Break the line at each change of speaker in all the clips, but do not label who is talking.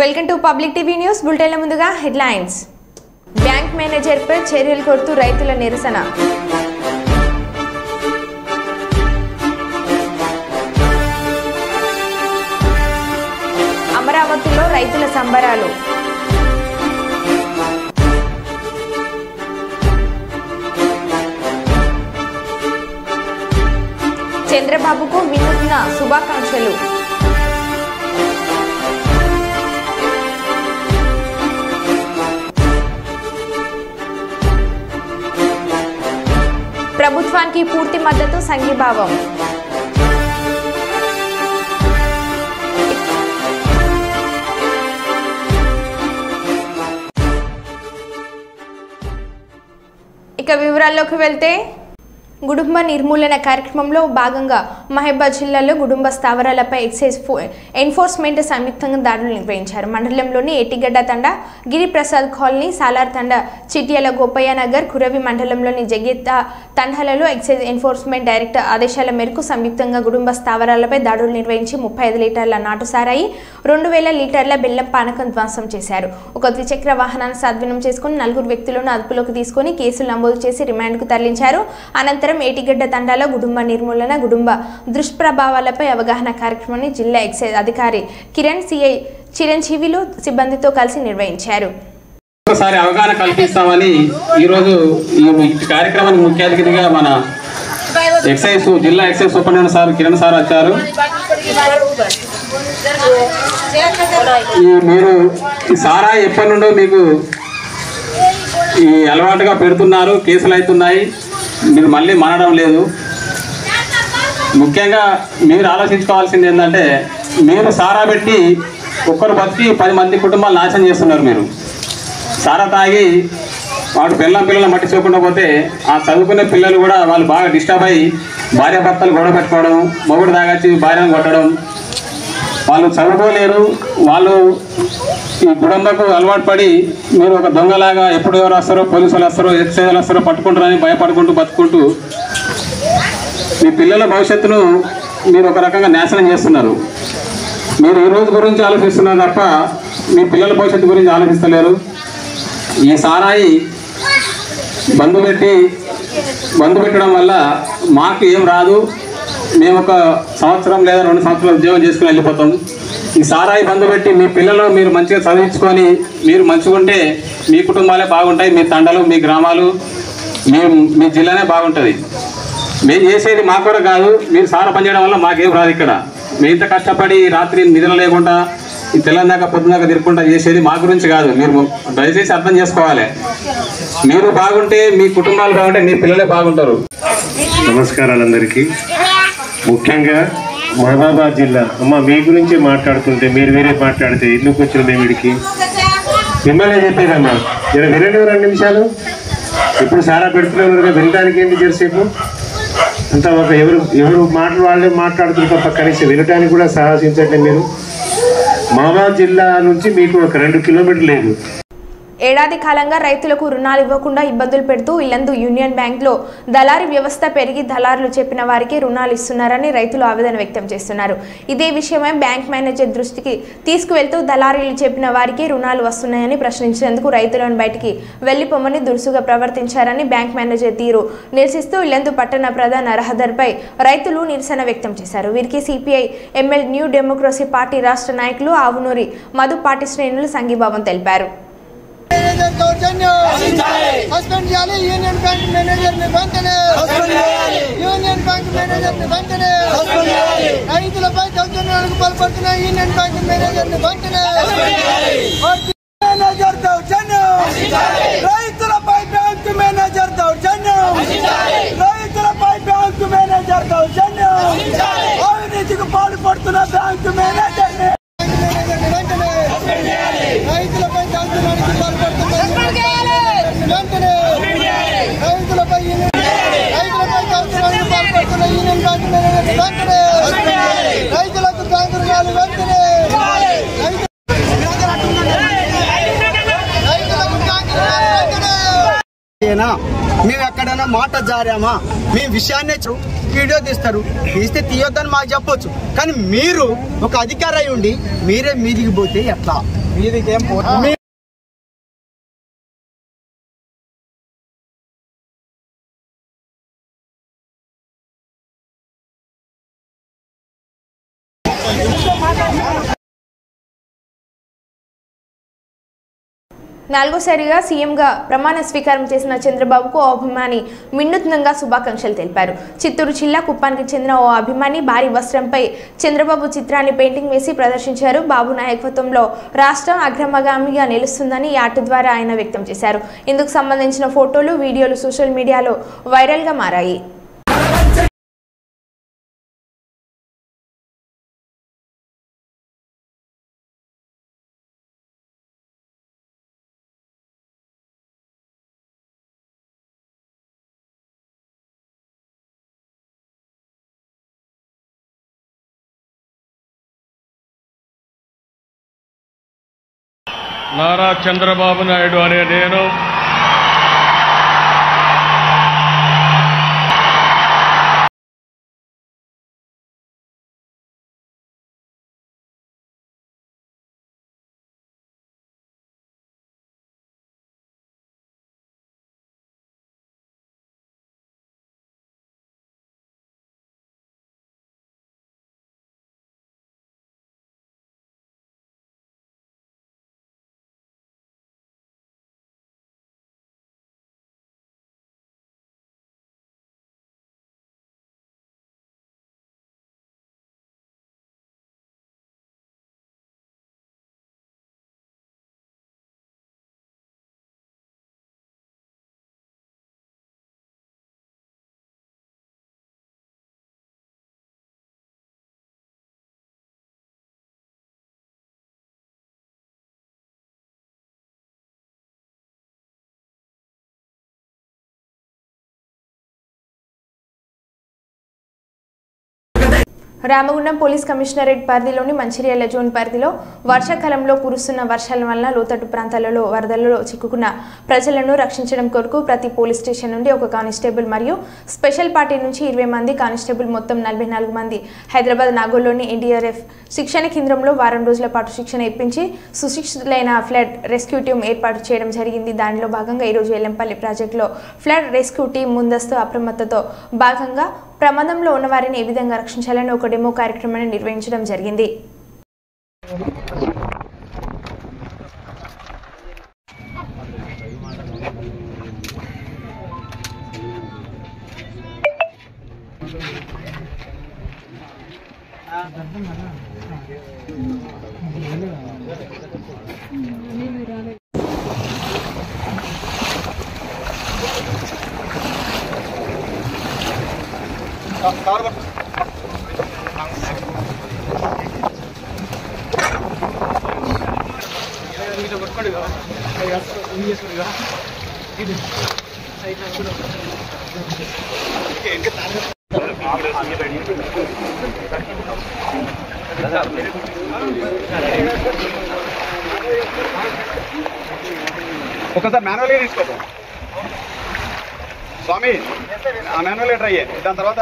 Welcome to public TV news bulletin ముందుగా headlines. Bank మేనేజర్పై చర్యలు కోరుతూ రైతుల నిరసన. అమరావతిలో రైతుల సంబరాలు. చంద్రబాబుకు వినూత్న శుభాకాంక్షలు. ప్రభుత్వానికి పూర్తి మద్దతు సంఘీభావం. ఇక వివరాల్లోకి వెళ్తే కుటుంబ నిర్మూలన కార్యక్రమంలో భాగంగా మహబూబాబాద్ జిల్లాలో కుటుంబ స్థావరాలపై ఎక్సైజ్ ఎన్ఫోర్స్మెంట్ సంయుక్తంగా దాడులు నిర్వహించారు. మండలంలోని ఎటిగడ్డ తండా, గిరిప్రసాద్ కాలనీ, సాలార్ తండా, చిట్యాల గోపయ్య నగర్, కురవి మండలంలోని జగిత్త తండాలలో ఎక్సైజ్ ఎన్ఫోర్స్మెంట్ డైరెక్టర్ ఆదేశాల మేరకు సంయుక్తంగా కుటుంబ స్థావరాలపై దాడులు నిర్వహించి 35 లీటర్ల నాటు సారాయి, 2000 లీటర్ల బెల్లం పానకం ధ్వంసం చేశారు. ఒక ద్విచక్ర వాహనాన్ని స్వాధీనం చేసుకుని 4 వ్యక్తులను అదుపులోకి తీసుకుని కేసులు నమోదు చేసి రిమాండ్కు తరలించారు. అనంతరం ఏటిగడ్డ తండాలో కుటుంబ నిర్మూలన, కుటుంబ దుష్ప్రభావాలపై అవగాహన కార్యక్రమాన్ని జిల్లా ఎక్సైజ్ అధికారి కిరణ్, సిఐ చిరంజీవిలు సిబ్బందితో కలిసి నిర్వహించారు.
ఒకసారి అవగాహన కల్పిస్తామని ఈరోజు ఈ కార్యక్రమానికి ముఖ్య అతిథిగా మన ఎక్సైజ్ జిల్లా excise superintendent sir Kiran sir వచ్చారు. మీరు ఈ సారా ఎప్పటి నుండో మీకు ఈ అలవాటుగా పెడుతున్నారు, కేసులు అవుతున్నాయి, మీరు మళ్ళీ మానడం లేదు. ముఖ్యంగా మీరు ఆలోచించుకోవాల్సింది ఏంటంటే, మీరు సారా పెట్టి ఒక్కరు బతికి 10 మంది కుటుంబాలు నాశనం చేస్తున్నారు. మీరు సారా తాగి వాడు పిల్లలను పట్టించుకోకుండా పోతే ఆ చదువుకునే పిల్లలు కూడా వాళ్ళు బాగా డిస్టర్బ్ అయ్యి భార్యాభర్తలు గొడవ పెట్టుకోవడం, మొగుడు తాగొచ్చి భార్యను కొట్టడం, వాళ్ళు చదువుకోలేరు. వాళ్ళు ఈ గుడంబకు అలవాటు పడి మీరు ఒక దొంగలాగా ఎప్పుడు ఎవరు వస్తారో, పోలీసు వాళ్ళు వస్తారో, ఎక్సైజ్ వాళ్ళు వస్తారో పట్టుకుంటారని భయపడుకుంటూ బతుకుంటూ మీ పిల్లల భవిష్యత్తును మీరు ఒక రకంగా నాశనం చేస్తున్నారు. మీరు ఈ రోజు గురించి ఆలోచిస్తున్నారు తప్ప మీ పిల్లల భవిష్యత్తు గురించి ఆలోచిస్తలేరు. ఈ సారాయి బంద్ పెట్టడం వల్ల మాకు ఏం రాదు, మేము ఒక సంవత్సరం లేదా 2 సంవత్సరాలు ఉద్యోగం చేసుకుని వెళ్ళిపోతాం. ఈ సారాయి బంద్ పెట్టి మీ పిల్లలు మీరు మంచిగా చదివించుకొని మీరు మంచిగా ఉంటే మీ కుటుంబాలే బాగుంటాయి, మీ తండాలు, మీ గ్రామాలు, మీ జిల్లానే బాగుంటుంది. మేము చేసేది మాకు కూడా కాదు, మీరు సారా పనిచేయడం వల్ల మాకేం రాదు. ఇక్కడ మేము ఇంత కష్టపడి రాత్రి నిద్ర లేకుండా ఈ తెల్లందాకా పొద్దుదాకా తిరుగుకుంటా చేసేది మా గురించి కాదు. మీరు దయచేసి అర్థం చేసుకోవాలి. మీరు బాగుంటే మీ కుటుంబాలు బాగుంటే మీ పిల్లలే బాగుంటారు.
నమస్కారాలు అందరికీ. ముఖ్యంగా మహబూబాబాద్ జిల్లా అమ్మ మీ గురించి మాట్లాడుతుంటే మీరు వేరే మాట్లాడితే ఎందుకు వచ్చిన మేము వీడికి మిమ్మల్ని చెప్పేదమ్మా. ఇలా వినండి 2 నిమిషాలు. ఇప్పుడు సారా పెడుతున్నారు, వినడానికి ఏంటి చేసేపు అంతా ఒక ఎవరు మాటలు వాళ్ళే మాట్లాడుతున్న తప్ప కనీసం వినడానికి కూడా సాహసించండి. మీరు మహబూబాబాద్ జిల్లా నుంచి మీకు ఒక 2 కిలోమీటర్లు లేదు.
ఏడాది కాలంగా రైతులకు రుణాలు ఇవ్వకుండా ఇబ్బందులు పెడుతూ ఇల్లందు యూనియన్ బ్యాంక్లో దళారీ వ్యవస్థ పెరిగి దళారులు చెప్పిన వారికి రుణాలు ఇస్తున్నారని రైతులు ఆవేదన వ్యక్తం చేస్తున్నారు. ఇదే విషయమై బ్యాంక్ మేనేజర్ దృష్టికి తీసుకువెళ్తూ దళారీలు చెప్పిన వారికి రుణాలు వస్తున్నాయని ప్రశ్నించేందుకు రైతులను బయటికి వెళ్లిపోమని దురుసుగా ప్రవర్తించారని బ్యాంక్ మేనేజర్ తీరు నిరసిస్తూ ఇల్లందు పట్టణ ప్రధాన రహదారిపై రైతులు నిరసన వ్యక్తం చేశారు. వీరికి CPI ML new democracy party రాష్ట్ర నాయకులు ఆవునూరి మధు పార్టీ శ్రేణులు సంఘీభావం తెలిపారు.
సస్పెండ్ చేయాలి యూనియన్ బ్యాంక్ మేనేజర్ ని వెంటనే, యూనియన్ బ్యాంక్ మేనేజర్ ని వెంటనే, రైతులపై దౌర్జన్యాలకు పాల్పడుతున్న యూనియన్ బ్యాంక్ మేనేజర్ ని వెంటనే, మేనేజర్ దౌర్జన్యం, రైతులపై బ్యాంక్ మేనేజర్ దౌర్జన్యం, రైతులపై బ్యాంక్ మేనేజర్ దౌర్జన్యం, అవినీతికి పాల్పడుతున్న బ్యాంక్ మేనేజర్ ని వెంటనే, రైతులపై దౌర్జన్యానికి పాల్పడుతున్న యూనియన్ బ్యాంక్ మేనేజర్ వెంటనే, రైతులకు బ్యాంకు రుణాలు వెంటనే, రైతులకు బ్యాంకు రుణాలు వెంటనే.
మేము ఎక్కడైనా మాట జారామా? మేము విషయాన్ని వీడియో తీస్తే తీయొద్దని మాకు చెప్పొచ్చు, కానీ మీరు ఒక అధికారి అయి ఉండి మీరే మీదికి పోతే ఎట్లా? మీదికేం
నాలుగోసారిగా సీఎంగా ప్రమాణ స్వీకారం చేసిన చంద్రబాబుకు ఓ అభిమాని వినూత్నంగా శుభాకాంక్షలు తెలిపారు. చిత్తూరు జిల్లా కుప్పానికి చెందిన ఓ అభిమాని భారీ వస్త్రంపై చంద్రబాబు చిత్రాన్ని పెయింటింగ్ వేసి ప్రదర్శించారు. బాబు నాయకత్వంలో రాష్ట్రం అగ్రగామిగా నిలుస్తుందని ఈ ఆర్ట్ ద్వారా ఆయన వ్యక్తం చేశారు. ఇందుకు సంబంధించిన ఫోటోలు, వీడియోలు సోషల్ మీడియాలో వైరల్గా మారాయి.
నారా చంద్రబాబు నాయుడు అనే నేను
రామగుండం పోలీస్ కమిషనరేట్ పరిధిలోని మంచిర్యాల జోన్ పరిధిలో వర్షాకాలంలో కురుస్తున్న వర్షాల వలన లోతట్టు ప్రాంతాలలో వరదలలో చిక్కుకున్న ప్రజలను రక్షించడం కొరకు ప్రతి పోలీస్ స్టేషన్ నుండి ఒక కానిస్టేబుల్ మరియు స్పెషల్ పార్టీ నుంచి 20 మంది కానిస్టేబుల్ మొత్తం 44 మంది హైదరాబాద్ నాగోల్లోని ఎన్డీఆర్ఎఫ్ శిక్షణ కేంద్రంలో వారం రోజుల పాటు శిక్షణ ఇప్పించి సుశిక్షితులైన ఫ్లడ్ రెస్క్యూ టీం ఏర్పాటు చేయడం జరిగింది. దానిలో భాగంగా ఈరోజు ఎల్లంపల్లి ప్రాజెక్టులో ఫ్లడ్ రెస్క్యూ టీం ముందస్తు అప్రమత్తతో భాగంగా ప్రమాదంలో ఉన్న వారిని ఏ విధంగా రక్షించాలని ఒక డెమో కార్యక్రమాన్ని నిర్వహించడం జరిగింది.
ఒకసారి మాన్యువల్గా తీసుకోపో స్వామి, ఆ మాన్యువల్గా ట్రై చేయండి. దాని తర్వాత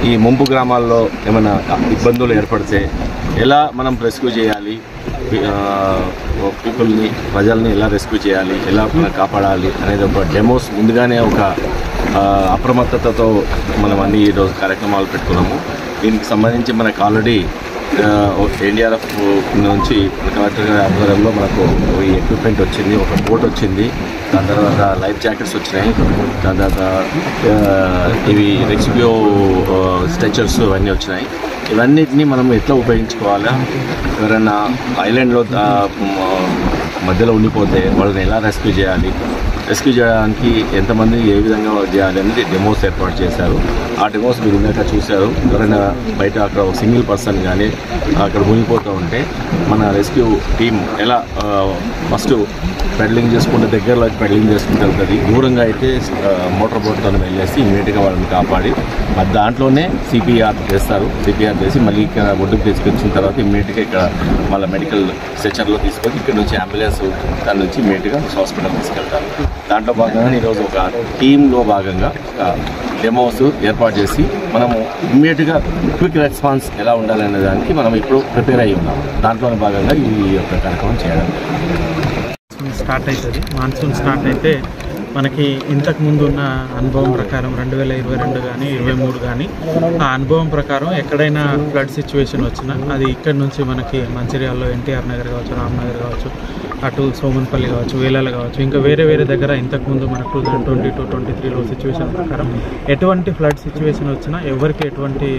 ఈ ముంపు గ్రామాల్లో ఏమైనా ఇబ్బందులు ఏర్పడితే ఎలా మనం రెస్క్యూ చేయాలి, పీపుల్ని ప్రజల్ని ఎలా రెస్క్యూ చేయాలి, ఎలా మనం కాపాడాలి అనేది ఒక డెమోస్ ముందుగానే ఒక అప్రమత్తతతో మనం అన్ని ఈరోజు కార్యక్రమాలు పెట్టుకున్నాము. దీనికి సంబంధించి మనకు ఆల్రెడీ ఎన్డీఆర్ఎఫ్ నుంచి కలెక్టర్ గారి ఆధ్వర్యంలో మనకు ఈ ఎక్విప్మెంట్ వచ్చింది, ఒక బోట్ వచ్చింది, దాని తర్వాత లైఫ్ జాకెట్స్ వచ్చినాయి, దాని తర్వాత ఇవి రెస్క్యూ స్ట్రెచర్స్ అన్నీ వచ్చినాయి. ఇవన్నిటిని మనం ఎట్లా ఉపయోగించుకోవాలా, ఎవరైనా ఐలాండ్లో మధ్యలో ఉండిపోతే వాళ్ళని ఎలా రెస్క్యూ చేయడానికి ఎంతమంది ఏ విధంగా చేయాలి అనేది డెమోస్ ఏర్పాటు చేశారు. ఆ డెమోస్ మీరు ఇందాక చూశారు. ఎవరైనా బయట అక్కడ ఒక సింగిల్ పర్సన్ కానీ అక్కడ మునిగిపోతూ ఉంటే మన రెస్క్యూ టీం ఎలా ఫస్ట్ పెడలింగ్ చేసుకుంటే దగ్గరలో పెడలింగ్ చేసుకుంటూ వెళ్తుంది, దూరంగా అయితే మోటార్ బోట్తో వెళ్ళేసి ఇమీడియట్గా వాళ్ళని కాపాడి దాంట్లోనే సిపిఆర్ చేస్తారు. సిపిఆర్ చేసి మళ్ళీ ఇక్కడ ఒడ్డుకు తీసుకొచ్చిన తర్వాత ఇమీడియట్గా ఇక్కడ వాళ్ళ మెడికల్ స్ట్రెచర్లో తీసుకొని ఇక్కడ నుంచి అంబులెన్స్ దాని నుంచి ఇమీడియట్గా హాస్పిటల్ తీసుకెళ్తారు. దాంట్లో భాగంగా ఈరోజు ఒక టీంలో భాగంగా డెమోస్ ఏర్పాటు చేసి మనము ఇమ్మీడియట్గా క్విక్ రెస్పాన్స్ ఎలా ఉండాలనే దానికి మనం ఇప్పుడు ప్రిపేర్ అయ్యి ఉన్నాం. దాంట్లోనే భాగంగా ఈ యొక్క కార్యక్రమం చేయడం
స్టార్ట్ అవుతుంది. మాన్సూన్ స్టార్ట్ అయితే మనకి ఇంతకుముందు ఉన్న అనుభవం ప్రకారం 2022 కానీ 23 కానీ ఆ అనుభవం ప్రకారం ఎక్కడైనా ఫ్లడ్ సిచ్యువేషన్ వచ్చినా అది ఇక్కడ నుంచి మనకి మంచిర్యాలలో ఎన్టీఆర్ నగర్ కావచ్చు, రామ్నగర్ కావచ్చు, అటు సోమన్పల్లి కావచ్చు, వేలాల కావచ్చు, ఇంకా వేరే దగ్గర ఇంతకుముందు మనకు 2022-23లో సిచ్యువేషన్ ప్రకారం ఎటువంటి ఫ్లడ్ సిచ్యువేషన్ వచ్చినా ఎవరికి ఎటువంటి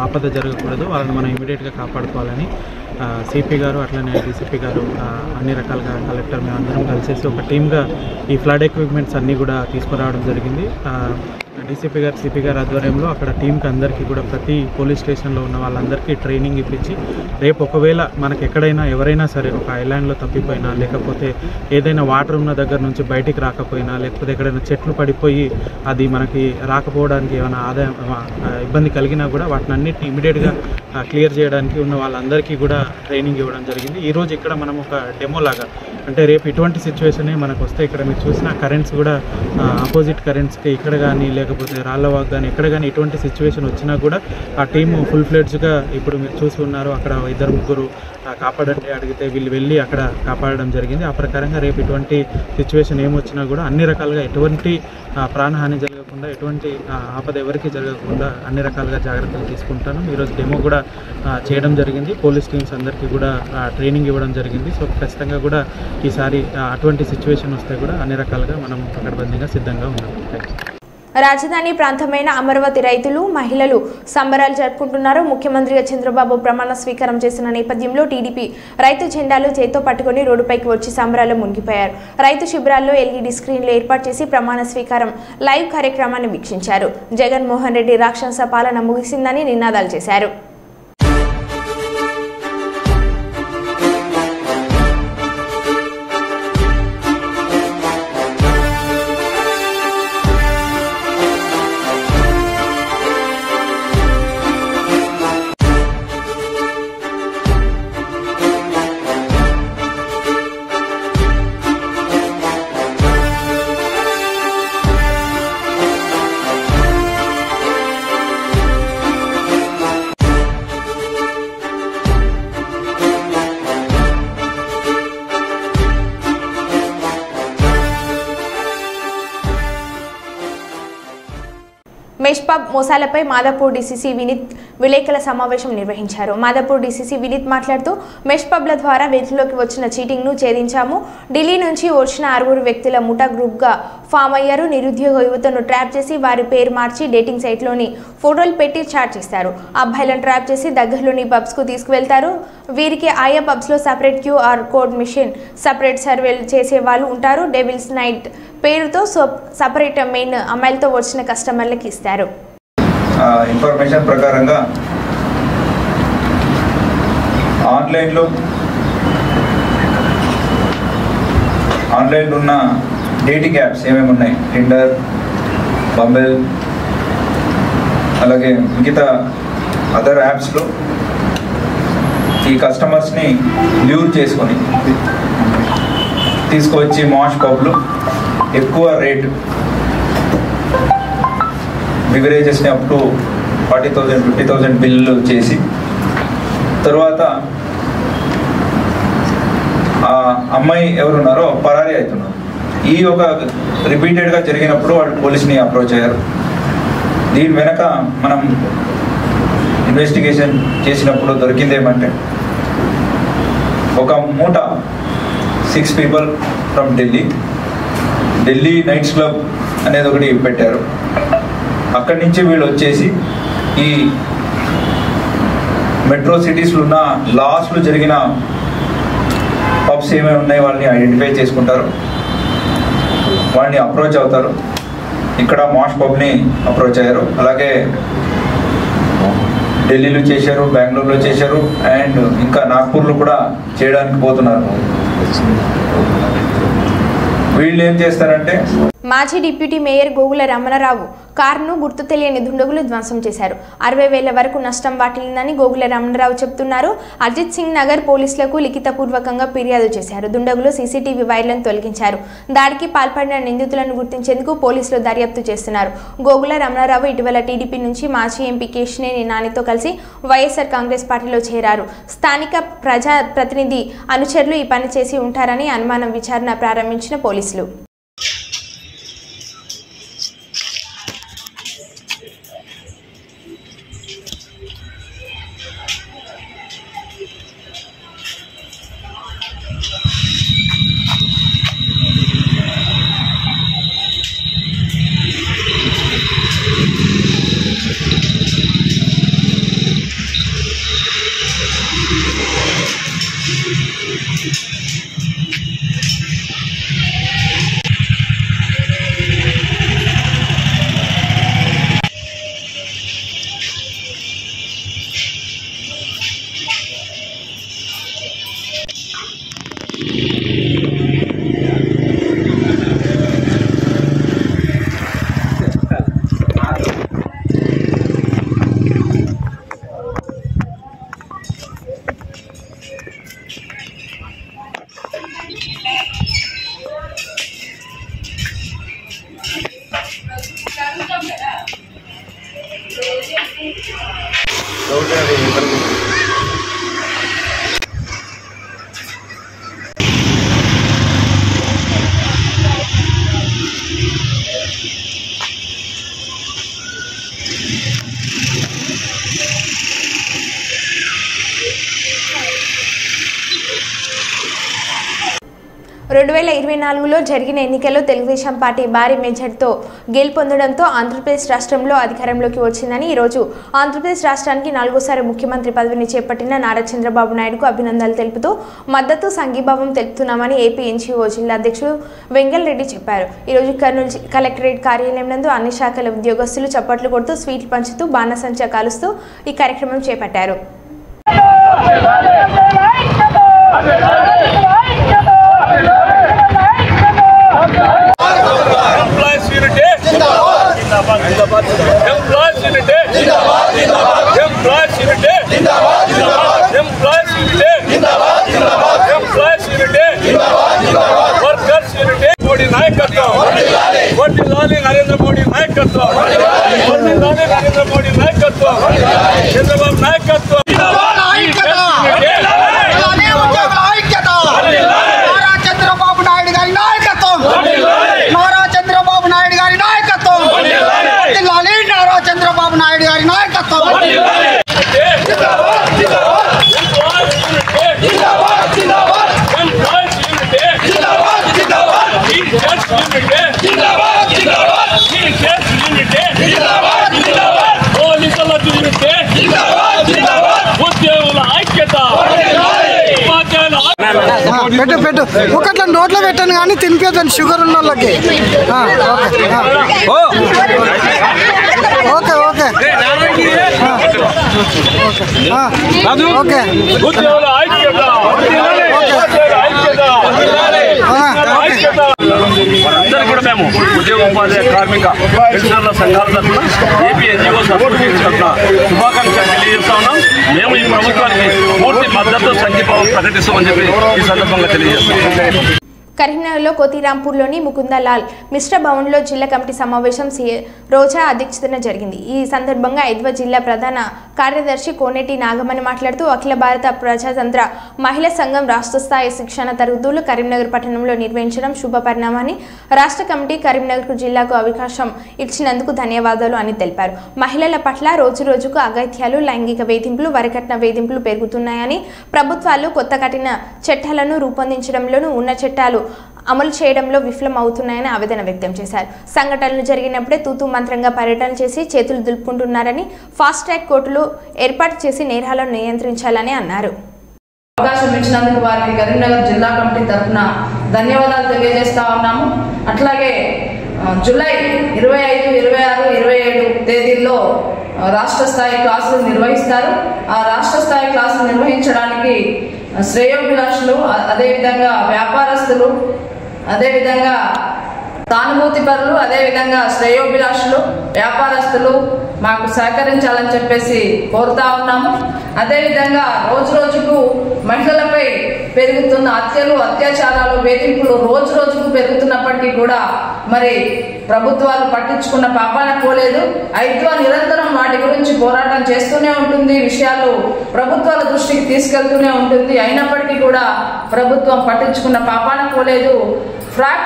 ఆపద జరగకూడదు, వాళ్ళని మనం ఇమీడియట్గా కాపాడుకోవాలని సిపి గారు అట్లనే డీసీపీ గారు అన్ని రకాలుగా కలెక్టర్ మేము అందరం కలిసేసి ఒక టీమ్గా ఈ ఫ్లడ్ ఎక్విప్మెంట్స్ అన్నీ కూడా తీసుకురావడం జరిగింది. డీసీపీ గారు సిపి గారు ఆధ్వర్యంలో అక్కడ టీంకి అందరికీ కూడా ప్రతి పోలీస్ స్టేషన్లో ఉన్న వాళ్ళందరికీ ట్రైనింగ్ ఇప్పించి రేపు ఒకవేళ మనకు ఎక్కడైనా ఎవరైనా సరే ఒక ఐలాండ్లో తప్పిపోయినా, లేకపోతే ఏదైనా వాటర్ ఉన్న దగ్గర నుంచి బయటికి రాకపోయినా, లేకపోతే ఎక్కడైనా చెట్లు పడిపోయి అది మనకి రాకపోవడానికి ఏమైనా ఇబ్బంది కలిగినా కూడా వాటిని అన్నిటిని ఇమీడియట్గా క్లియర్ చేయడానికి ఉన్న వాళ్ళందరికీ కూడా ట్రైనింగ్ ఇవ్వడం జరిగింది. ఈరోజు ఇక్కడ మనం ఒక డెమో లాగా, అంటే రేపు ఇటువంటి సిచ్యువేషనే మనకు వస్తే ఇక్కడ మీరు చూసిన కరెంట్స్ కూడా ఆపోజిట్ కరెంట్స్కి ఇక్కడ కానీ లేకపోతే రాళ్ళవాగ్ కానీ ఎక్కడ కానీ ఎటువంటి సిచ్యువేషన్ వచ్చినా కూడా ఆ టీము ఫుల్ ఫ్లెడ్జ్గా ఇప్పుడు మీరు చూసి ఉన్నారు. అక్కడ 2-3 కాపాడండి అడిగితే వీళ్ళు వెళ్ళి అక్కడ కాపాడడం జరిగింది. ఆ ప్రకారంగా రేపు ఇటువంటి సిచ్యువేషన్ ఏమొచ్చినా కూడా అన్ని రకాలుగా ఎటువంటి ప్రాణహాని జరగకుండా, ఎటువంటి ఆపద ఎవరికి జరగకుండా అన్ని రకాలుగా జాగ్రత్తలు తీసుకుంటాను. ఈరోజు డెమో కూడా చేయడం జరిగింది. పోలీస్ టీమ్స్ అందరికీ కూడా ట్రైనింగ్ ఇవ్వడం జరిగింది. సో ఖచ్చితంగా కూడా ఈసారి అటువంటి సిచ్యువేషన్ వస్తే కూడా అన్ని రకాలుగా మనం పకడ్బందీగా సిద్ధంగా ఉన్నాం. Thank you.
రాజధాని ప్రాంతమైన అమరావతి రైతులు, మహిళలు సంబరాలు జరుపుకుంటున్నారు. ముఖ్యమంత్రిగా చంద్రబాబు ప్రమాణ స్వీకారం చేసిన నేపథ్యంలో టీడీపీ రైతు జెండాలు చేత్తో పట్టుకుని రోడ్డుపైకి వచ్చి సంబరాల్లో మునిగిపోయారు. రైతు శిబిరాల్లో ఎల్ఈడీ స్క్రీన్లు ఏర్పాటు చేసి ప్రమాణ స్వీకారం లైవ్ కార్యక్రమాన్ని వీక్షించారు. జగన్మోహన్ రెడ్డి రాక్షస పాలన ముగిసిందని నినాదాలు చేశారు. మెష్ పబ్ మోసాలపై మాదాపూర్ డీసీసీ వినీత్ విలేకరుల సమావేశం నిర్వహించారు. మాదాపూర్ డీసీసీ వినీత్ మాట్లాడుతూ మెష్ పబ్ల ద్వారా వెలుగులోకి వచ్చిన చీటింగ్ను ఛేదించాము. ఢిల్లీ నుంచి వచ్చిన 6 వ్యక్తుల ముఠా గ్రూప్గా ఫామ్ అయ్యారు. నిరుద్యోగ యువతను ట్రాప్ చేసి వారి పేరు మార్చి డేటింగ్ సైట్లోని ఫోటోలు పెట్టి చాట్ చేస్తారు. అబ్బాయిలను ట్రాప్ చేసి దగ్గరలోని పబ్స్కు తీసుకువెళ్తారు. వీరికి ఆయా పబ్స్లో separate QR code machine, separate సర్వేలు చేసే వాళ్ళు ఉంటారు. డెవిల్స్ నైట్ పేరుతో సపరేట్ మెయిన్ అమ్మాయిలతో వచ్చిన కస్టమర్లకు ఇస్తారు.
ఇన్ఫర్మేషన్ ప్రకారంగా ఆన్లైన్లో ఉన్న డేటింగ్ యాప్స్ ఏమేమి ఉన్నాయి, టిండర్, బంబెల్, అలాగే మిగతా అదర్ యాప్స్లో ఈ కస్టమర్స్ని ల్యూర్ చేసుకొని తీసుకువచ్చి మాష్ పబ్లు ఎక్కువ రేటు బివరేజెస్ని అప్ టు 40,000 50,000 బిల్లు చేసి తర్వాత ఆ అమ్మాయి ఎవరున్నారో పరారీ అవుతున్నారు. ఈ ఒక రిపీటెడ్గా జరిగినప్పుడు వాళ్ళు పోలీస్ని అప్రోచ్ అయ్యారు. దీని వెనక మనం ఇన్వెస్టిగేషన్ చేసినప్పుడు దొరికింది ఏమంటే ఒక మూట 6 people from Delhi nights club అనేది ఒకటి పెట్టారు. అక్కడి నుంచి వీళ్ళు వచ్చేసి ఈ మెట్రో సిటీస్లో ఉన్న లాస్ట్లో జరిగిన పబ్స్ ఏమేమి ఉన్నాయి వాళ్ళని ఐడెంటిఫై చేసుకుంటారు, వాళ్ళని అప్రోచ్ అవుతారు. ఇక్కడ మాష్ పబ్ని అప్రోచ్ అయ్యారు, అలాగే ఢిల్లీలో చేశారు, బెంగళూరులో చేశారు, అండ్ ఇంకా నాగ్పూర్లో కూడా చేయడానికి పోతున్నారు. వీళ్ళు ఏం చేస్తారంటే
మాజీ డిప్యూటీ మేయర్ గోగుల రమణరావు కారును గుర్తు తెలియని దుండగులు ధ్వంసం చేశారు. 60,000 వరకు నష్టం వాటిల్లిందని గోగుల రమణరావు చెబుతున్నారు. అజిత్ సింగ్ నగర్ పోలీసులకు లిఖితపూర్వకంగా ఫిర్యాదు చేశారు. దుండగులు సీసీటీవీ వైర్లను తొలగించారు. దాడికి పాల్పడిన నిందితులను గుర్తించేందుకు పోలీసులు దర్యాప్తు చేస్తున్నారు. గోగుల రమణరావు ఇటీవల టీడీపీ నుంచి మాజీ ఎంపీ కేశినేని నానితో కలిసి వైఎస్ఆర్ కాంగ్రెస్ పార్టీలో చేరారు. స్థానిక ప్రజా ప్రతినిధి అనుచరులు ఈ పని చేసి ఉంటారని అనుమానం విచారణ ప్రారంభించిన పోలీసులు. జరిగిన ఎన్నికల్లో తెలుగుదేశం పార్టీ భారీ మెజార్టీతో గెలుపొందడంతో ఆంధ్రప్రదేశ్ రాష్ట్రంలో అధికారంలోకి వచ్చిందని ఈరోజు ఆంధ్రప్రదేశ్ రాష్ట్రానికి 4వ ముఖ్యమంత్రి పదవిని చేపట్టిన నారా చంద్రబాబు నాయుడుకు అభినందనలు తెలుపుతూ మద్దతు సంఘీభావం తెలుపుతున్నామని ఏపీ ఎన్జీఓ జిల్లా అధ్యక్షుడు వెంగల్ రెడ్డి చెప్పారు. ఈరోజు కర్నూలు కలెక్టరేట్ కార్యాలయం నందు అన్ని శాఖల ఉద్యోగస్తులు చప్పట్లు కొడుతూ స్వీట్లు పంచుతూ బాణసంచా కాలుస్తూ ఈ కార్యక్రమం చేపట్టారు.
నరేంద్ర మోడీ నాయకత్వం, నరేంద్ర మోడీ నాయకత్వం, చంద్రబాబు నాయకత్వం,
చంద్రబాబు నాయుడు గారి నాయకత్వం, నారా చంద్రబాబు నాయుడు గారి నాయకత్వం, నారా చంద్రబాబు నాయుడు గారి నాయకత్వం. పెట్టు పెట్టు ఒకట్లా నోట్లో పెట్టాను కానీ తినిపోతాను షుగర్ ఉన్న వాళ్ళకి. ఓకే ఓకే ఓకే
అందరూ కూడా మేము ఉద్యోగ ఉపాధి కార్మిక పెన్షనర్ల సంఘాల తరఫున ఏపీ ఎన్జీఓ అసోసియేషన్ తరఫున శుభాకాంక్షలు తెలియజేస్తా ఉన్నాం. మేము ఈ ప్రభుత్వానికి పూర్తి మద్దతు సంఘీభావం ప్రకటిస్తామని చెప్పి ఈ సందర్భంగా తెలియజేస్తాం.
కరీంనగర్లో కోతిరాంపూర్లోని ముకుందలాల్ మిశ్ర భవన్లో జిల్లా కమిటీ సమావేశం రోజా అధ్యక్షతన జరిగింది. ఈ సందర్భంగా ఐద్వ జిల్లా ప్రధాన కార్యదర్శి కోనేటి నాగమణి మాట్లాడుతూ అఖిల భారత ప్రజాతంత్ర మహిళా సంఘం రాష్ట్ర స్థాయి శిక్షణ తరగతులు కరీంనగర్ పట్టణంలో నిర్వహించడం శుభ పరిణామని, రాష్ట్ర కమిటీ కరీంనగర్ జిల్లాకు అవకాశం ఇచ్చినందుకు ధన్యవాదాలు అని తెలిపారు. మహిళల పట్ల రోజురోజుకు అఘాయిత్యాలు, లైంగిక వేధింపులు, వరకట్న వేధింపులు పెరుగుతున్నాయని ప్రభుత్వాలు కొత్త కఠిన చట్టాలను రూపొందించడంలోనూ ఉన్న చట్టాలు అమలు చేయడంలో విఫలమవుతున్నాయని ఆవేదన వ్యక్తం చేశారు. సంఘటనలు జరిగినప్పుడే తూతూ మంత్రంగా పర్యటన చేసి చేతులు దులుపుకుంటున్నారని ఫాస్ట్ ట్రాక్ కోర్టులు ఏర్పాటు చేసి నేరాలను నియంత్రించాలని అన్నారు.
అవకాశం ఇచ్చినందుకు వారికి కరీంనగర్ జిల్లా కమిటీ తరఫున ధన్యవాదాలు తెలియజేస్తా ఉన్నాము. అట్లాగే జూలై 25, 26, 27 తేదీల్లో రాష్ట్ర స్థాయి క్లాసులు నిర్వహిస్తారు. ఆ రాష్ట్ర స్థాయి క్లాసులు నిర్వహించడానికి శ్రేయోభిలాషులు, అదేవిధంగా వ్యాపారస్తులు, అదేవిధంగా సానుభూతి పరులు, అదేవిధంగా శ్రేయోభిలాషులు, వ్యాపారస్తులు మాకు సహకరించాలని చెప్పేసి కోరుతా ఉన్నాము. అదేవిధంగా రోజు రోజుకు మహిళలపై పెరుగుతున్న హత్యలు, అత్యాచారాలు, వేధింపులు రోజు రోజుకు పెరుగుతున్నప్పటికీ కూడా మరి ప్రభుత్వాలు పట్టించుకున్న పాపాన పోలేదు. ఐద్వా నిరంతరం వాటి గురించి పోరాటం చేస్తూనే ఉంటుంది, విషయాలు ప్రభుత్వాల దృష్టికి తీసుకెళ్తూనే ఉంటుంది. అయినప్పటికీ కూడా ప్రభుత్వం పట్టించుకున్న పాపాన పోలేదు. ఫ్రాక్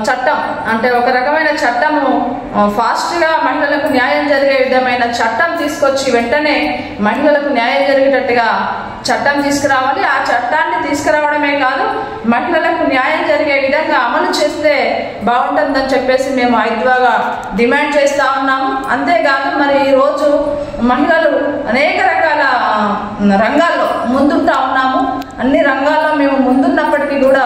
చట్టం అంటే ఒక రకమైన చట్టము ఫాస్ట్గా మహిళలకు న్యాయం జరిగే విధమైన చట్టం తీసుకొచ్చి వెంటనే మహిళలకు న్యాయం జరిగేటట్టుగా చట్టం తీసుకురావాలి. ఆ చట్టాన్ని తీసుకురావడమే కాదు, మహిళలకు న్యాయం జరిగే విధంగా అమలు చేస్తే బాగుంటుందని చెప్పేసి మేము ఐద్వాగా డిమాండ్ చేస్తూ ఉన్నాము. అంతేకాదు మరి ఈరోజు మహిళలు అనేక రకాల రంగాల్లో ముందుంటా ఉన్నాము. అన్ని రంగాల్లో మేము ముందున్నప్పటికీ కూడా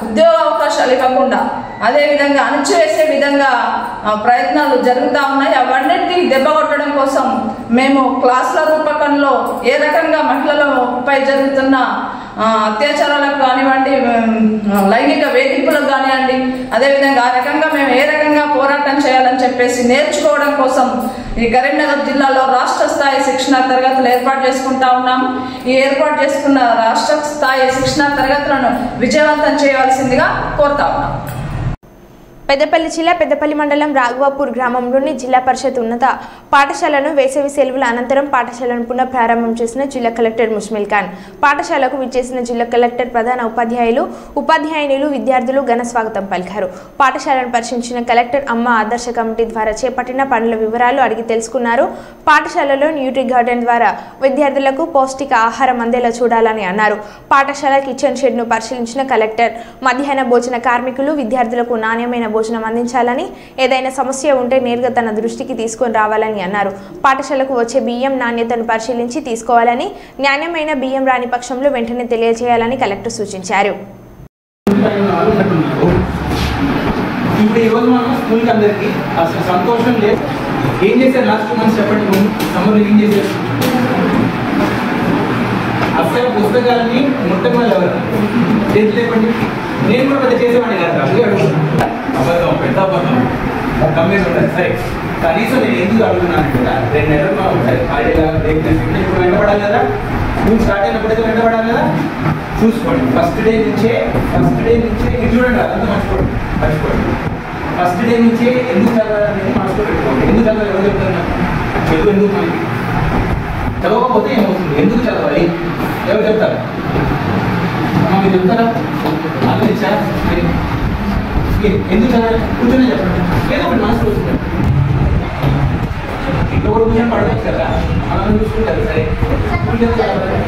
ఉద్యోగ అవకాశాలు ఇవ్వకుండా అదేవిధంగా అణచివేసే విధంగా ప్రయత్నాలు జరుగుతూ ఉన్నాయి. అవన్నిటినీ దెబ్బకొట్టడం కోసం మేము క్లాసుల రూపకంలో ఏ రకంగా మహిళలపై జరుగుతున్న అత్యాచారాలకు కానివ్వండి, లైంగిక వేధింపులకు కానివ్వండి, అదేవిధంగా ఆ రకంగా మేము ఏ రకంగా పోరాటం చేయాలని చెప్పేసి నేర్చుకోవడం కోసం ఈ కరీంనగర్ జిల్లాలో రాష్ట్ర స్థాయి శిక్షణ తరగతులు ఏర్పాటు చేసుకుంటా ఉన్నాము. ఈ ఏర్పాటు చేసుకున్న రాష్ట్ర స్థాయి శిక్షణ తరగతులను విజయవంతం చేయవలసిందిగా కోరుతా ఉన్నాం.
పెద్దపల్లి జిల్లా పెద్దపల్లి మండలం రాఘవాపూర్ గ్రామంలోని జిల్లా పరిషత్ ఉన్నత పాఠశాలను వేసవి సెలవుల అనంతరం పాఠశాలను పునః ప్రారంభం చేసిన జిల్లా కలెక్టర్ ముష్మిల్ ఖాన్. పాఠశాలకు విచ్చేసిన జిల్లా కలెక్టర్ ప్రధాన ఉపాధ్యాయులు విద్యార్థులు ఘన స్వాగతం పలికారు. పాఠశాలను పరిశీలించిన కలెక్టర్ అమ్మ ఆదర్శ కమిటీ ద్వారా చేపట్టిన పనుల వివరాలు అడిగి తెలుసుకున్నారు. పాఠశాలలో న్యూట్రీ గార్డెన్ ద్వారా విద్యార్థులకు పౌష్టిక ఆహారం అందేలా చూడాలని అన్నారు. పాఠశాల కిచెన్ షెడ్ను పరిశీలించిన కలెక్టర్ మధ్యాహ్న భోజన కార్మికులు విద్యార్థులకు నాణ్యమైన భోజనం అందించాలని, ఏదైనా సమస్య ఉంటే నేరుగా తన దృష్టికి తీసుకొని రావాలని అన్నారు. పాఠశాలకు వచ్చే బియ్యం నాణ్యతను పరిశీలించి తీసుకోవాలని, నాణ్యమైన బియ్యం రాని పక్షంలో వెంటనే తెలియజేయాలని కలెక్టర్ సూచించారు.
ఇప్పుడు ఈరోజు మనం స్కూల్కి అందరికీ అసలు సంతోషం లేదు. ఏం చేశారు లాస్ట్ 2 months చెప్పండి. ముందు సమ్మర్లో ఏం చేశారు? అసలు పుస్తకాలని ముట్టమని ఎవరు చేతి లేపండి. నేను కూడా పెద్ద చేసేవాడిని కదా, అందుకే అడుగుతున్నాను. అబద్ధం, పెద్ద అబద్ధం కమ్మేసి ఉంటుంది. సరే, కనీసం నేను ఎందుకు అడుగుతున్నాను కదా, 2 నెలలు ఒకసారి హాలిడేగా ఇప్పుడు వెంటబడాలి కదా, స్కూల్ స్టార్ట్ అయినప్పుడైతే వెంటబడాలి కదా. చూసుకోండి, ఫస్ట్ డే నుంచే మీరు చూడండి, అదంతా మర్చిపోండి. ఫస్ట్ డే నుంచే ఎందుకు చదవాలనేది మనసులో పెట్టుకోండి. ఎందుకు చదవాలి? ఎవరు చెప్తారు? చదువు ఎందుకు మనకి? చదవకపోతే ఏమవుతుంది? ఎందుకు చదవాలి? ఎవరు చెప్తారు? మీరు చెప్తారా? ఆలోచించారా? ఎందుకు చదవాలి? కూర్చొని చెప్పండి. ఏదో ఒకటి మనసులో చూసుకోండి. ఇంట్లో కూడా కూర్చొని పడవచ్చు కదా, మనం చూసుకుంటారు. సరే, ఎందుకు చదవాలి?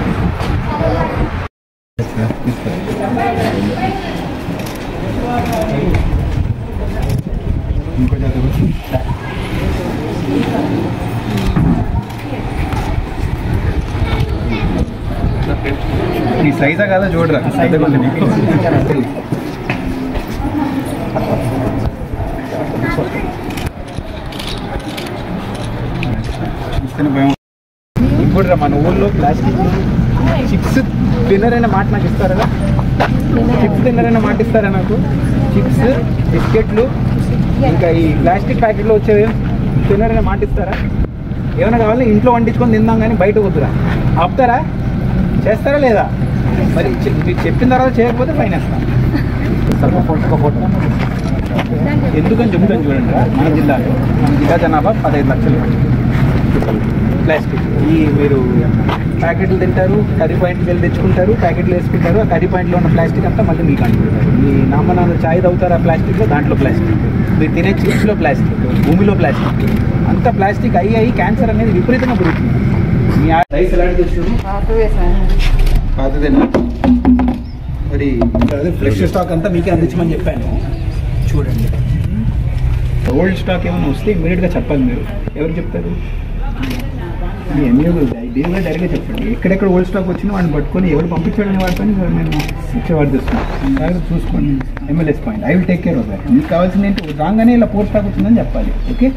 నీ సైజా కాదా చూడరా. ఇప్పుడు మన ఊళ్ళో ప్లాస్టిక్ చిప్స్ తిన్నర్ అనే మాట నాకు ఇస్తారా? చిప్స్ తిన్నర్ అనే మాట ఇస్తారా నాకు? చిప్స్, బిస్కెట్లు, ఇంకా ఈ ప్లాస్టిక్ ప్యాకెట్లో వచ్చేవి తిన్నర్ అనే మాట ఇస్తారా? ఏమైనా కావాలి ఇంట్లో వండించుకొని తిందాం కానీ బయట వద్దురా. ఆపుతారా? చేస్తారా లేదా? మరి మీరు చెప్పిన తర్వాత చేయకపోతే ఫైన్ వేస్తాం. ఒక ఫోటో ఎందుకని చెబుతాను చూడండి. మన జిల్లా జనాభా 15 లక్షలు. ప్లాస్టిక్ ఈ మీరు ప్యాకెట్లు తింటారు, కర్రీ పాయింట్కి వెళ్ళి తెచ్చుకుంటారు, ప్యాకెట్లు వేసుకుంటారు. ఆ కర్రీ పాయింట్లో ఉన్న ప్లాస్టిక్ అంతా మళ్ళీ మీకు అంటుకుంటారు. మీ నామనాలు చాయ్ తాగుతారు ఆ ప్లాస్టిక్లో, దాంట్లో ప్లాస్టిక్. మీరు తినే చిప్స్లో ప్లాస్టిక్, భూమిలో ప్లాస్టిక్, అంతా ప్లాస్టిక్ అయ్యి క్యాన్సర్ అనేది విపరీతంగా పెరుగుతుంది. మీ రైస్ ఎలాంటి తెచ్చారు? పాతదేనా? మరి ఆల్రెడీ ఫ్రెష్ స్టాక్ అంతా మీకే అందించమని చెప్పాను. చూడండి, ఓల్డ్ స్టాక్ ఏమైనా వస్తే ఇమ్మీడియట్గా చెప్పాలి. మీరు ఎవరు చెప్తారు? మీ ఎంఈఓ దీనిగా డైరెక్ట్గా చెప్పండి. ఎక్కడెక్కడ ఓల్డ్ స్టాక్ వచ్చినా వాడిని పట్టుకొని ఎవరు పంపించాడని వాడితో మేము ఇచ్చేవాడు తెస్తున్నాం. జాగ్రత్త చూసుకోండి. MLAs point, I will take care of that. మీకు కావాల్సింది ఏంటి, రాగానే ఇలా పూర్ స్టాక్ వచ్చిందని చెప్పాలి. ఓకే,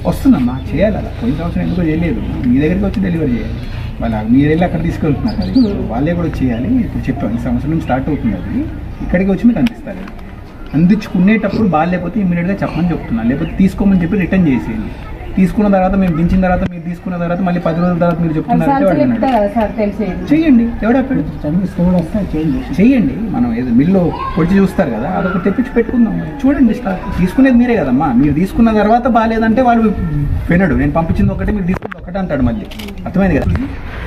వస్తుందమ్మా, చేయాలి. అలా పోయిన సంవత్సరం ఎందుకో చేయలేదు, మీ దగ్గరికి వచ్చి డెలివరీ చేయాలి. వాళ్ళ మీరు వెళ్ళి అక్కడ తీసుకెళ్తున్నారు కదా, వాళ్ళే కూడా చేయాలి. ఇప్పుడు చెప్పాను, ఈ సంవత్సరం నుంచి స్టార్ట్ అవుతుంది. అది ఇక్కడికి వచ్చి మీకు అందిస్తారు. అందించుకునేటప్పుడు బాగాలేకపోతే ఇమీడియట్గా చెప్పమని చెప్తున్నాను, లేకపోతే తీసుకోమని చెప్పి రిటర్న్ చేసేయండి. తీసుకున్న తర్వాత మేము దించిన తర్వాత మీరు తీసుకున్న తర్వాత మళ్ళీ 10 రోజుల తర్వాత మీరు చెప్తున్నారంటే చేయండి. ఎవడప్పుడు చేయండి. మనం ఏదో మిల్లో పొడిచి చూస్తారు కదా, అదొకటి తెప్పించి పెట్టుకుందాం. చూడండి, స్టాక్ తీసుకునేది మీరే కదమ్మా. మీరు తీసుకున్న తర్వాత బాగాలేదంటే వాళ్ళు వినడు. నేను పంపించింది ఒకటే, మీరు తీసుకున్నది ఒకటే అంటాడు. మళ్ళీ అర్థమైంది కదా,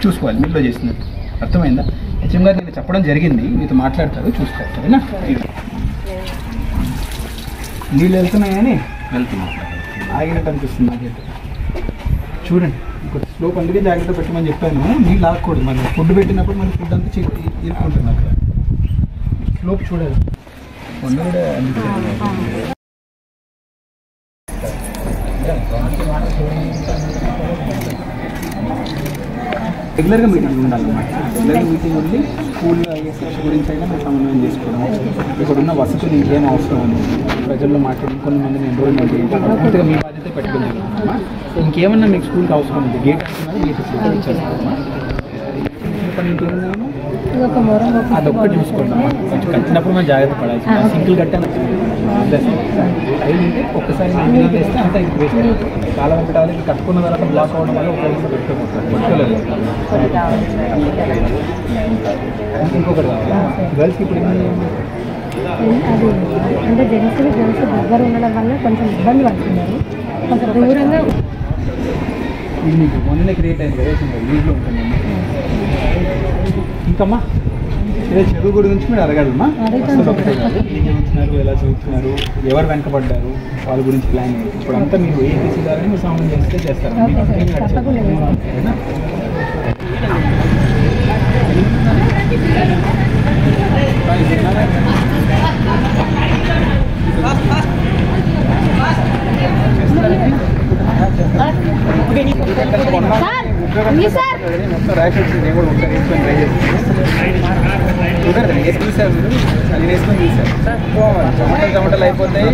చూసుకోవాలి మిల్లో చేసినట్టు. అర్థమైందా? హెచ్ఎం గారు నేను చెప్పడం జరిగింది, మీతో మాట్లాడతారు, చూసుకోవాలి. సరేనా? నీళ్ళు వెళ్తున్నాయని ఆగినట్టు అనిపిస్తుంది నాకైతే. చూడండి, ఇంకొక స్లోప్ అందుకే జాగ్రత్త పెట్టమని చెప్పాను. నీళ్ళు ఆగకూడదు. మరి ఫుడ్ పెట్టినప్పుడు మన ఫుడ్ అంతా ఇరుక్కుంటుంది అక్కడ. స్లోప్ చూడాలి. కొండ కూడా రెగ్యులర్గా మీటింగ్ ఉండాలన్నమాట. రెగ్యులర్గా మీటింగ్ ఉండి స్కూల్లో ఐఎస్ఎస్ గురించి అయినా మీరు సమన్వయం చేసుకోవడం, ఇక్కడ ఉన్న వసతులు ఇంకేం అవసరం ఉంది, ప్రజల్లో మాట్లాడి కొంతమందిని ఎన్రోల్మెంట్ చేయాలి. పూర్తిగా మీ బాధ్యత పెట్టుకుని జరుగుతుందమ్మా. ఇంకేమన్నా మీకు స్కూల్కి అవసరం ఉంది, గేట్ ఇచ్చేస్తామమ్మా. అదొక్కటి చూసుకుంటామా. కొంచెం కట్టినప్పుడు మనం జాగ్రత్త పడాల్సి. సింగిల్ కట్టాను అయిందంటే ఒక్కసారి మేము వేస్తే అంతా వేస్ట్. చాలా పెట్టాలి. కట్టుకున్న తర్వాత బ్లాక్ అవ్వడం వల్ల ఒకసారి పెట్టుకోలేదు. ఇంకొకటి గర్ల్స్కి ఇప్పుడు
అంటే జెంట్స్ దగ్గర ఉండడం వల్ల కొంచెం ఇబ్బంది పడుతున్నారు. కొంచెం దూరంగా
ఇది మీకు మొన్ననే క్రియేట్ అయింది కదా, లీడ్లో ఉంటుంది. ఇంకమ్మా ఇదే చదువు గురించి మీరు అడగాలమ్మా. అసలు ఒకటే కాదు, ఏం చదువుతున్నారు, ఎలా చదువుతున్నారు, ఎవరు వెనకబడ్డారు, వాళ్ళ గురించి ప్లాన్ ఏంటి. ఇప్పుడు అంతా మీరు ఏపీసీ ద్వారా మీరు సామాన్ చేస్తే చేస్తారు. ర్యాష్ వచ్చింది. నేను కూడా ఒకసారి వేసుకొని ట్రై చేస్తాను. కుదరదు, వేసి చూసారు మీరు, నేను వేసుకొని చూసాను. టమాటాలు అయిపోతాయి.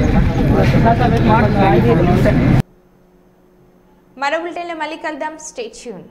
మరో బులెటిన్లో మళ్ళీ కలుద్దాం. Stay tune.